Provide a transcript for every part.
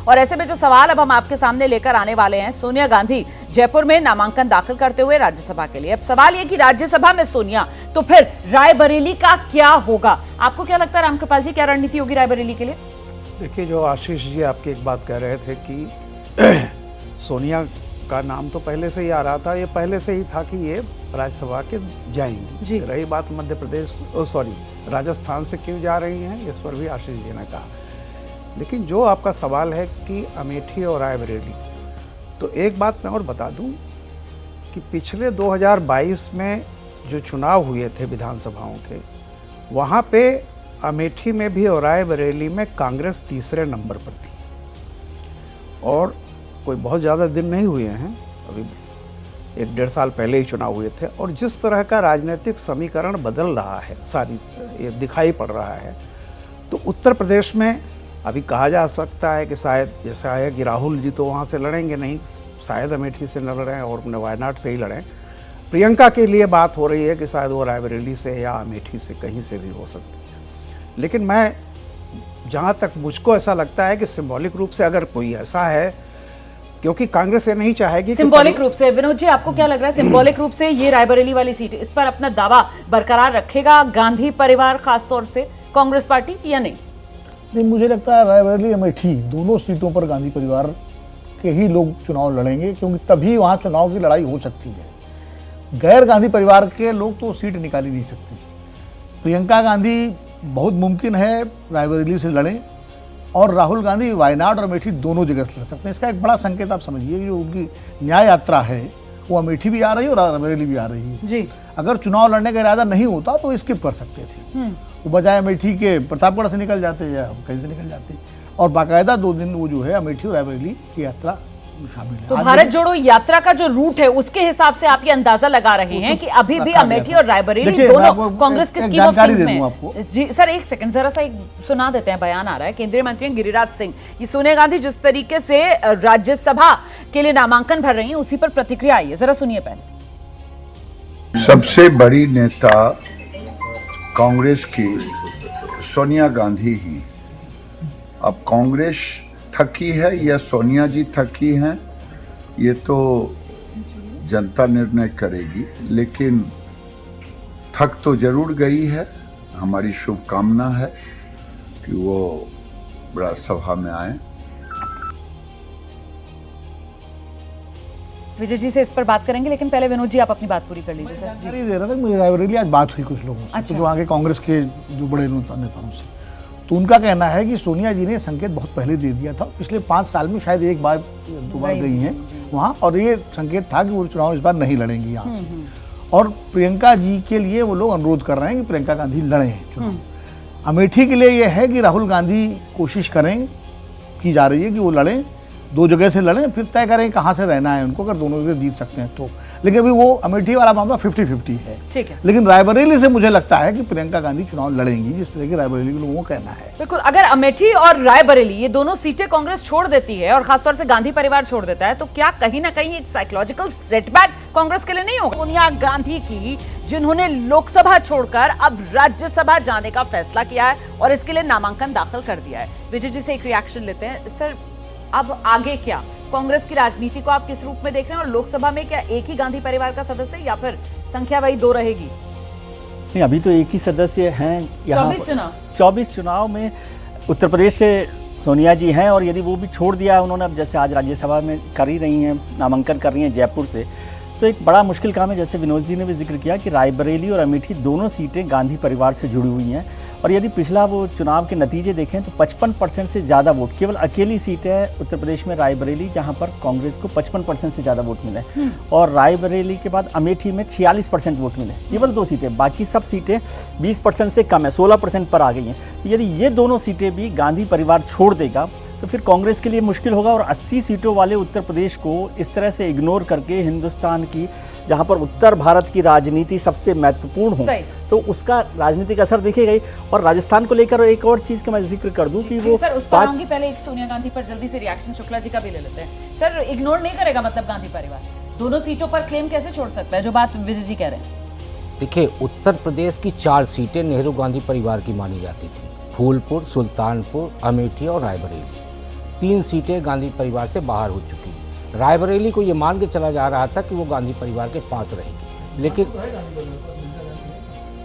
और ऐसे में जो सवाल अब हम आपके सामने लेकर आने वाले हैं, सोनिया गांधी जयपुर में नामांकन दाखिल करते हुए राज्यसभा के लिए। अब सवाल यह कि राज्यसभा में सोनिया, तो फिर रायबरेली का क्या होगा? आपको क्या लगता है रामकृपाल जी, क्या रणनीति होगी रायबरेली के लिए? देखिए, जो आशीष जी आपकी एक बात कह रहे थे कि सोनिया का नाम तो पहले से ही आ रहा था, ये पहले से ही था कि ये राज्यसभा के जाएंगी। रही बात मध्य प्रदेश राजस्थान से क्यों जा रही हैं, इस पर भी आशीष जी ने कहा। लेकिन जो आपका सवाल है कि अमेठी और रायबरेली, तो एक बात मैं और बता दूं कि पिछले 2022 में जो चुनाव हुए थे विधानसभाओं के, वहाँ पे अमेठी में भी और रायबरेली में कांग्रेस तीसरे नंबर पर थी। और कोई बहुत ज़्यादा दिन नहीं हुए हैं, अभी 1-1.5 साल पहले ही चुनाव हुए थे। और जिस तरह का राजनीतिक समीकरण बदल रहा है, ये दिखाई पड़ रहा है, तो उत्तर प्रदेश में अभी कहा जा सकता है कि शायद जैसा है कि राहुल जी तो वहाँ से लड़ेंगे नहीं, शायद अमेठी से न लड़ें और वायनाड से ही लड़ें। प्रियंका के लिए बात हो रही है कि शायद वो रायबरेली से या अमेठी से कहीं से भी हो सकती है। लेकिन मैं, जहाँ तक मुझको ऐसा लगता है कि सिंबॉलिक रूप से अगर कोई ऐसा है, क्योंकि कांग्रेस ये नहीं चाहेगी सिंबॉलिक रूप से, विनोद जी आपको क्या लग रहा है, सिंबॉलिक रूप से ये रायबरेली वाली सीट, इस पर अपना दावा बरकरार रखेगा गांधी परिवार खासतौर से कांग्रेस पार्टी या नहीं? नहीं, मुझे लगता है रायबरेली अमेठी दोनों सीटों पर गांधी परिवार के ही लोग चुनाव लड़ेंगे, क्योंकि तभी वहाँ चुनाव की लड़ाई हो सकती है। गैर गांधी परिवार के लोग तो सीट निकाल ही नहीं सकते। प्रियंका गांधी बहुत मुमकिन है रायबरेली से लड़ें, और राहुल गांधी वायनाड और अमेठी दोनों जगह से लड़ सकते हैं। इसका एक बड़ा संकेत आप समझिए कि जो उनकी न्याय यात्रा है वो अमेठी भी आ रही है और रायबरेली भी आ रही है जी। अगर चुनाव लड़ने का इरादा नहीं होता तो स्किप कर सकते थे, वो बजाय अमेठी के प्रतापगढ़ से निकल जाते या कहीं से निकल जाते, और बाकायदा 2 दिन वो जो है अमेठी और रायबरेली की यात्रा शामिल है। तो भारत जोड़ो यात्रा का जो रूट है उसके हिसाब से आप ये अंदाजा लगा रहे हैं कि अभी भी अमेठी और रायबरेली दोनों कांग्रेस की स्कीम ऑफ थिंग्स में। जी सर, एक सेकंड, जरा सा एक सुना देते हैं, बयान आ रहा है। केंद्रीय मंत्री गिरिराज सिंह, ये सोनिया गांधी जिस तरीके से राज्यसभा के लिए नामांकन भर रही हैं उसी पर प्रतिक्रिया आई है, जरा सुनिए पहले। सबसे बड़ी नेता कांग्रेस की सोनिया गांधी ही। अब कांग्रेस थकी है या सोनिया जी थकी हैं, ये तो जनता निर्णय करेगी, लेकिन थक तो जरूर गई है। हमारी शुभकामना है कि वो राज्यसभा में आए। विजय जी से इस पर बात करेंगे, लेकिन पहले विनोद जी आप अपनी बात पूरी कर लीजिए सर। जानकारी दे रहा था, मुझे रायबरेली आज बात हुई कुछ लोगों से, अच्छा। जो आगे कांग्रेस के जो बड़े नेताओं से, तो उनका कहना है कि सोनिया जी ने संकेत बहुत पहले दे दिया था, पिछले 5 साल में शायद 1 बार 2 बार गई हैं वहाँ, और ये संकेत था कि वो चुनाव इस बार नहीं लड़ेंगी यहाँ से। और प्रियंका जी के लिए वो लोग अनुरोध कर रहे हैं कि प्रियंका गांधी लड़ें चुनाव। अमेठी के लिए ये है कि राहुल गांधी कोशिश करें, की जा रही है कि वो लड़ें, 2 जगह से लड़ें, फिर तय करें कहाँ से रहना है उनको, अगर दोनों जगह जीत सकते हैं तो। लेकिन अभी वो अमेठी वाला मामला 50-50 है। ठीक है। लेकिन रायबरेली से मुझे लगता है कि प्रियंका गांधी चुनाव लड़ेंगी, जिस तरह की रायबरेली के लोगों को कहना है। बिल्कुल, अगर अमेठी और रायबरेली ये दोनों सीटें कांग्रेस छोड़ देती है और खासतौर से गांधी परिवार छोड़ देता है, तो क्या कहीं ना कहीं एक साइकोलॉजिकल सेटबैक कांग्रेस के लिए नहीं होगा? सोनिया गांधी की, जिन्होंने लोकसभा छोड़कर अब राज्यसभा जाने का फैसला किया है और इसके लिए नामांकन दाखिल कर दिया है। विजय जी से एक रिएक्शन लेते हैं सर, अब आगे क्या? कांग्रेस की राजनीति को आप किस रूप में देख रहे हैं, और लोकसभा में क्या एक ही गांधी परिवार का सदस्य या फिर संख्या वही 2 रहेगी? नहीं, अभी तो एक ही सदस्य हैं यहाँ। 24 चुनाव में उत्तर प्रदेश से सोनिया जी हैं, और यदि वो भी छोड़ दिया है उन्होंने, अब जैसे आज राज्यसभा में कर ही रही हैं, नामांकन कर रही हैं जयपुर से, तो एक बड़ा मुश्किल काम है। जैसे विनोद जी ने भी जिक्र किया कि रायबरेली और अमेठी दोनों सीटें गांधी परिवार से जुड़ी हुई हैं, और यदि पिछला वो चुनाव के नतीजे देखें तो 55% से ज़्यादा वोट, केवल अकेली सीट है उत्तर प्रदेश में रायबरेली जहां पर कांग्रेस को 55% से ज़्यादा वोट मिले, और रायबरेली के बाद अमेठी में 46% वोट मिले, केवल 2 सीटें, बाकी सब सीटें 20% से कम है, 16% पर आ गई हैं। तो यदि ये दोनों सीटें भी गांधी परिवार छोड़ देगा तो फिर कांग्रेस के लिए मुश्किल होगा, और 80 सीटों वाले उत्तर प्रदेश को इस तरह से इग्नोर करके हिंदुस्तान की, जहां पर उत्तर भारत की राजनीति सबसे महत्वपूर्ण हो, तो उसका राजनीतिक असर दिखेगा ही। और राजस्थान को लेकर एक और चीज का मैं जिक्र कर दूं कि वो सर, उस पर आऊंगी, पहले एक सोनिया गांधी पर जल्दी से रिएक्शन शुक्ला जी का भी ले लेते हैं। सर, इग्नोर नहीं करेगा मतलब गांधी परिवार दोनों सीटों पर क्लेम कैसे छोड़ सकता है, जो बात विजय जी कह रहे हैं? देखिए, उत्तर प्रदेश की 4 सीटें नेहरू गांधी परिवार की मानी जाती थी, फूलपुर, सुल्तानपुर, अमेठी और रायबरेली। 3 सीटें गांधी परिवार से बाहर हो चुकी हैं। रायबरेली को ये मान के चला जा रहा था कि वो गांधी परिवार के पास रहेगी, लेकिन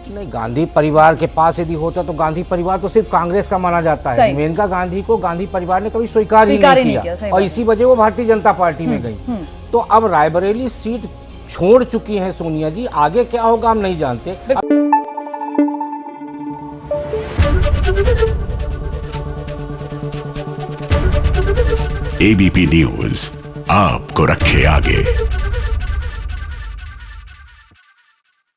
नहीं, गांधी परिवार के पास यदि होता तो गांधी परिवार तो सिर्फ कांग्रेस का माना जाता है। मेनका गांधी को गांधी परिवार ने कभी स्वीकार ही नहीं किया और इसी वजह वो भारतीय जनता पार्टी में गई। तो अब रायबरेली सीट छोड़ चुकी हैं सोनिया जी, आगे क्या होगा हम नहीं जानते। एबीपी न्यूज आपको रखे आगे।